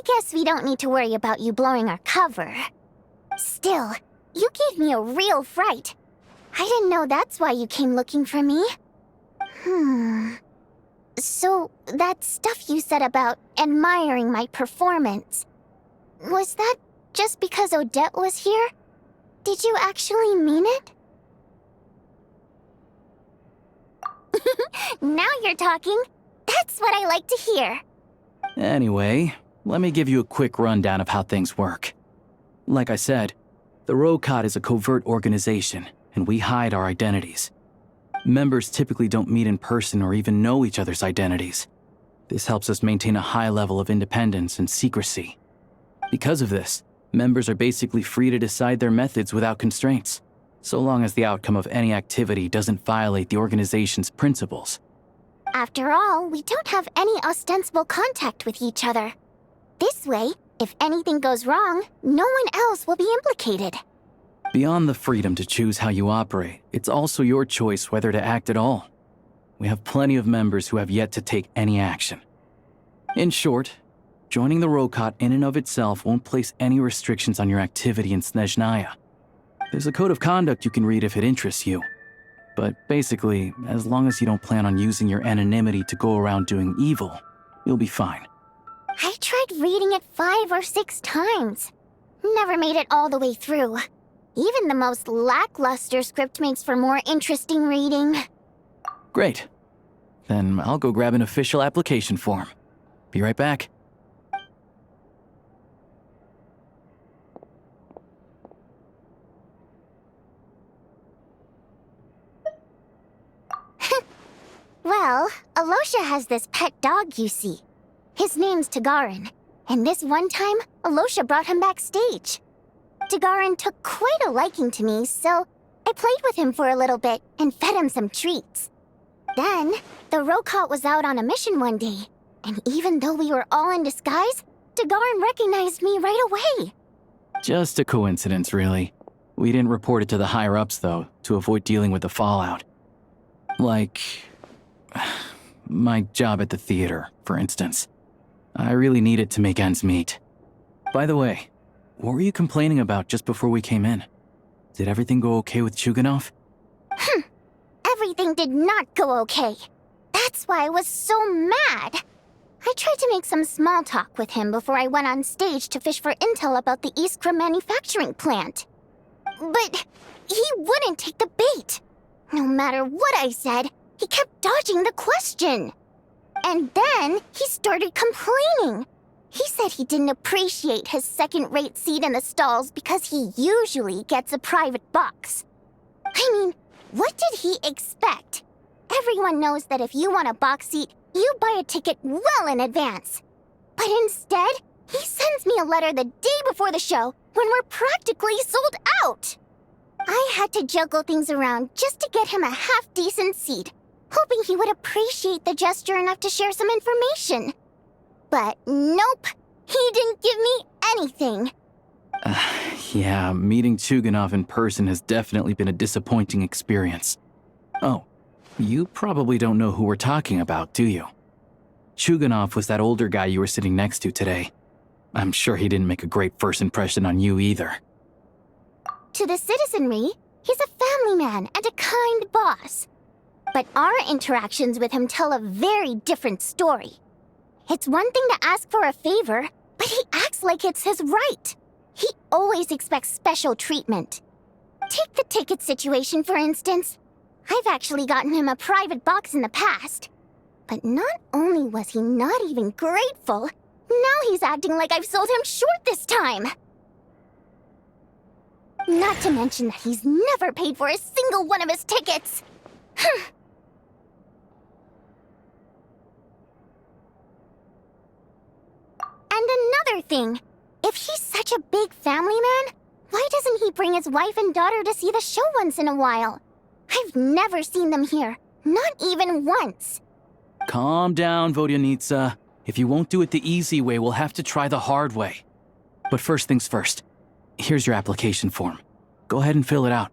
guess we don't need to worry about you blowing our cover. Still, you gave me a real fright. I didn't know that's why you came looking for me. So, that stuff you said about admiring my performance, was that just because Odette was here? Did you actually mean it? Now you're talking. That's what I like to hear. Anyway, let me give you a quick rundown of how things work. Like I said, the Rokot is a covert organization, and we hide our identities. Members typically don't meet in person or even know each other's identities. This helps us maintain a high level of independence and secrecy. Because of this, members are basically free to decide their methods without constraints, so long as the outcome of any activity doesn't violate the organization's principles. After all, we don't have any ostensible contact with each other. This way, if anything goes wrong, no one else will be implicated. Beyond the freedom to choose how you operate, it's also your choice whether to act at all. We have plenty of members who have yet to take any action. In short, joining the Rokot in and of itself won't place any restrictions on your activity in Snezhnaya. There's a code of conduct you can read if it interests you. But basically, as long as you don't plan on using your anonymity to go around doing evil, you'll be fine. I tried reading it 5 or 6 times. Never made it all the way through. Even the most lackluster script makes for more interesting reading. Great. Then I'll go grab an official application form. Be right back. Well, Alosha has this pet dog, you see. His name's Tagarin, and this one time, Alosha brought him backstage. Tagarin took quite a liking to me, so I played with him for a little bit and fed him some treats. Then, the Rokot was out on a mission one day, and even though we were all in disguise, Tagarin recognized me right away. Just a coincidence, really. We didn't report it to the higher-ups, though, to avoid dealing with the fallout. Like my job at the theater, for instance. I really needed to make ends meet. By the way, what were you complaining about just before we came in? Did everything go okay with Chuganov? Everything did not go okay. That's why I was so mad. I tried to make some small talk with him before I went on stage to fish for intel about the Iskra manufacturing plant. But he wouldn't take the bait. No matter what I said, he kept dodging the question. And then he started complaining. He said he didn't appreciate his second-rate seat in the stalls because he usually gets a private box. I mean, what did he expect? Everyone knows that if you want a box seat, you buy a ticket well in advance. But instead, he sends me a letter the day before the show when we're practically sold out. I had to juggle things around just to get him a half-decent seat, hoping he would appreciate the gesture enough to share some information. But nope, he didn't give me anything. Yeah, meeting Chuganov in person has definitely been a disappointing experience. Oh, you probably don't know who we're talking about, do you? Chuganov was that older guy you were sitting next to today. I'm sure he didn't make a great first impression on you either. To the citizenry, he's a family man and a kind boss. But our interactions with him tell a very different story. It's one thing to ask for a favor, but he acts like it's his right. He always expects special treatment. Take the ticket situation, for instance. I've actually gotten him a private box in the past. But not only was he not even grateful, now he's acting like I've sold him short this time. Not to mention that he's never paid for a single one of his tickets. And another thing, if he's such a big family man, why doesn't he bring his wife and daughter to see the show once in a while? I've never seen them here, not even once. Calm down, Vodyanitsa. If you won't do it the easy way, we'll have to try the hard way. But first things first. Here's your application form. Go ahead and fill it out.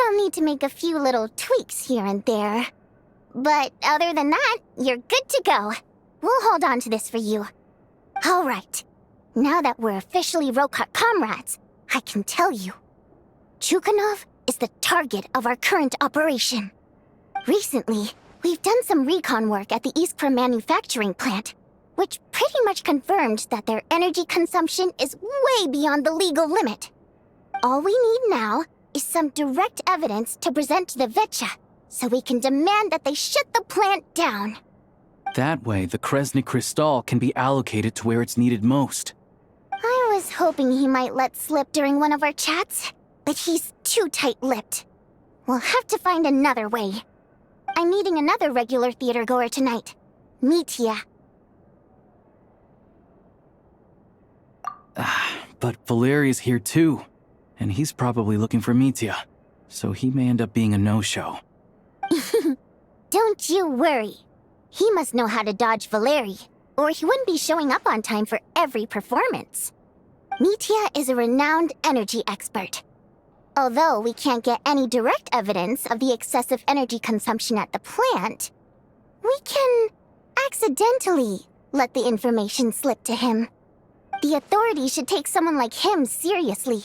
I'll need to make a few little tweaks here and there. But other than that, you're good to go. We'll hold on to this for you. All right. Now that we're officially Rokat comrades, I can tell you. Chukhanov is the target of our current operation. Recently, we've done some recon work at the Iskra manufacturing plant, which pretty much confirmed that their energy consumption is way beyond the legal limit. All we need now is some direct evidence to present to the Vetcha, so we can demand that they shut the plant down. That way, the Kresny Crystal can be allocated to where it's needed most. I was hoping he might let slip during one of our chats, but he's too tight-lipped. We'll have to find another way. I'm meeting another regular theater-goer tonight, Mitya. But Valeri's here too, and he's probably looking for Mitya, so he may end up being a no-show. Don't you worry. He must know how to dodge Valeri, or he wouldn't be showing up on time for every performance. Mitya is a renowned energy expert. Although we can't get any direct evidence of the excessive energy consumption at the plant, we can accidentally let the information slip to him. The authorities should take someone like him seriously.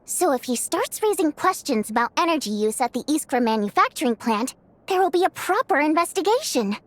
So if he starts raising questions about energy use at the Iskra manufacturing plant, there will be a proper investigation.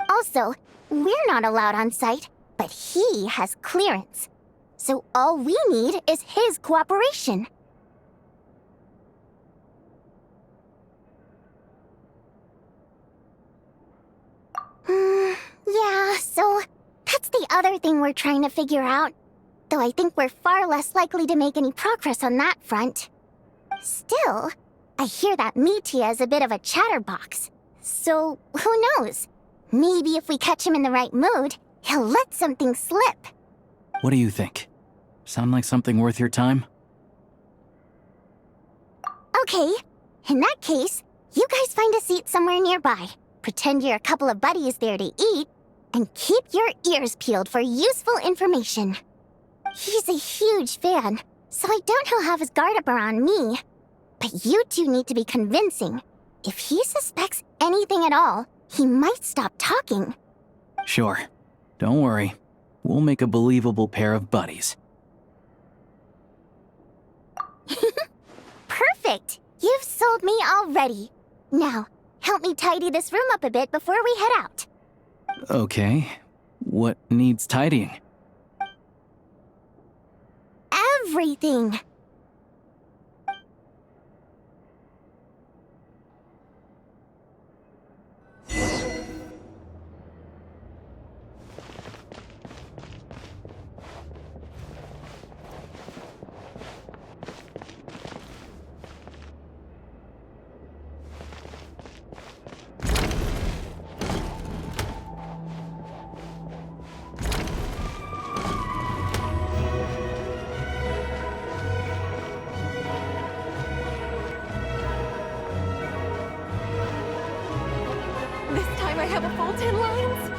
Also, we're not allowed on site, but he has clearance. So all we need is his cooperation. Yeah, so that's the other thing we're trying to figure out. Though I think we're far less likely to make any progress on that front. Still, I hear that Mitya is a bit of a chatterbox. So, who knows? Maybe if we catch him in the right mood, he'll let something slip. What do you think? Sound like something worth your time? Okay, in that case, you guys find a seat somewhere nearby. Pretend you're a couple of buddies there to eat, and keep your ears peeled for useful information. He's a huge fan, so I doubt he'll have his guard up around me. But you two need to be convincing. If he suspects anything at all, he might stop talking. Sure. Don't worry. We'll make a believable pair of buddies. Perfect! You've sold me already. Now, help me tidy this room up a bit before we head out. Okay. What needs tidying? Everything! This time I have a full 10 lines.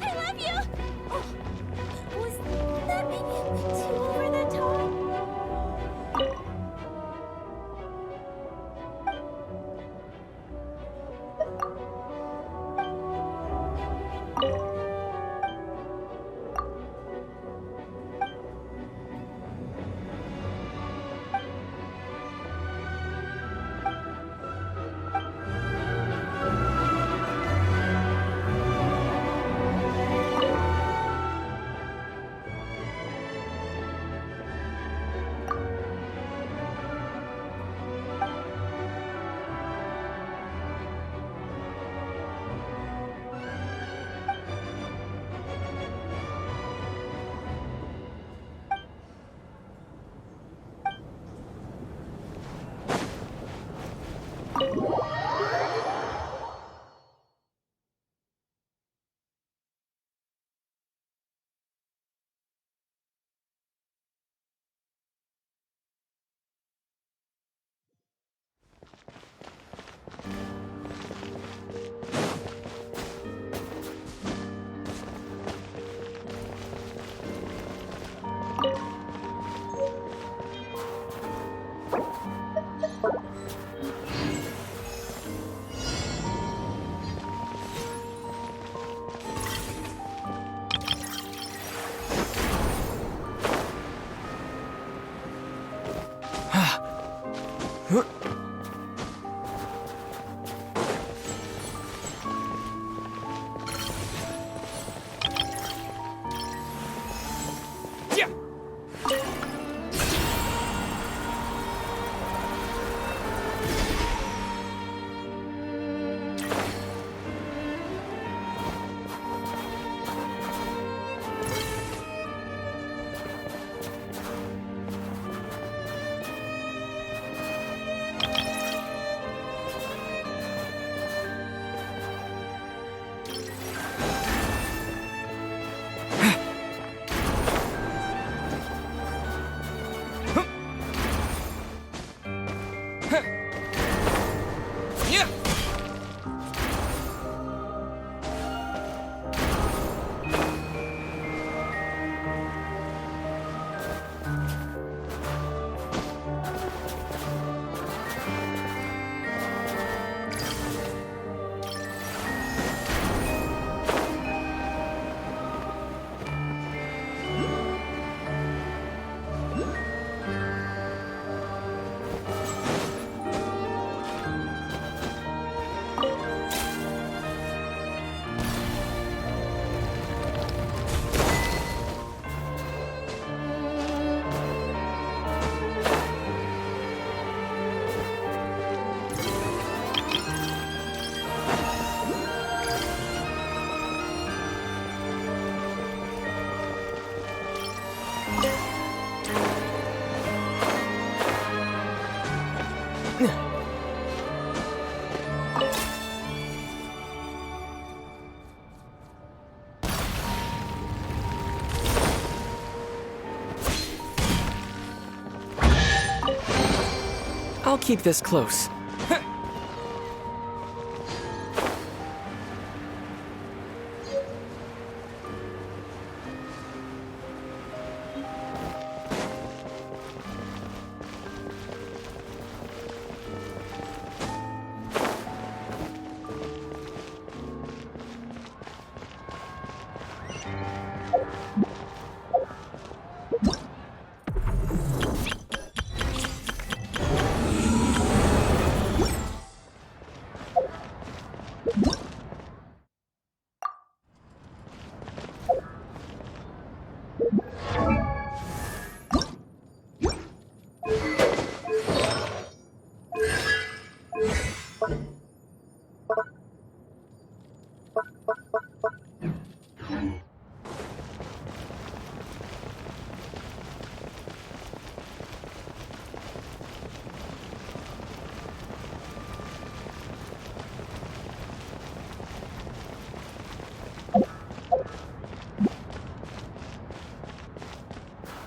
I love you! Oh, was that maybe a bit too over the top? Yeah. I'll keep this close.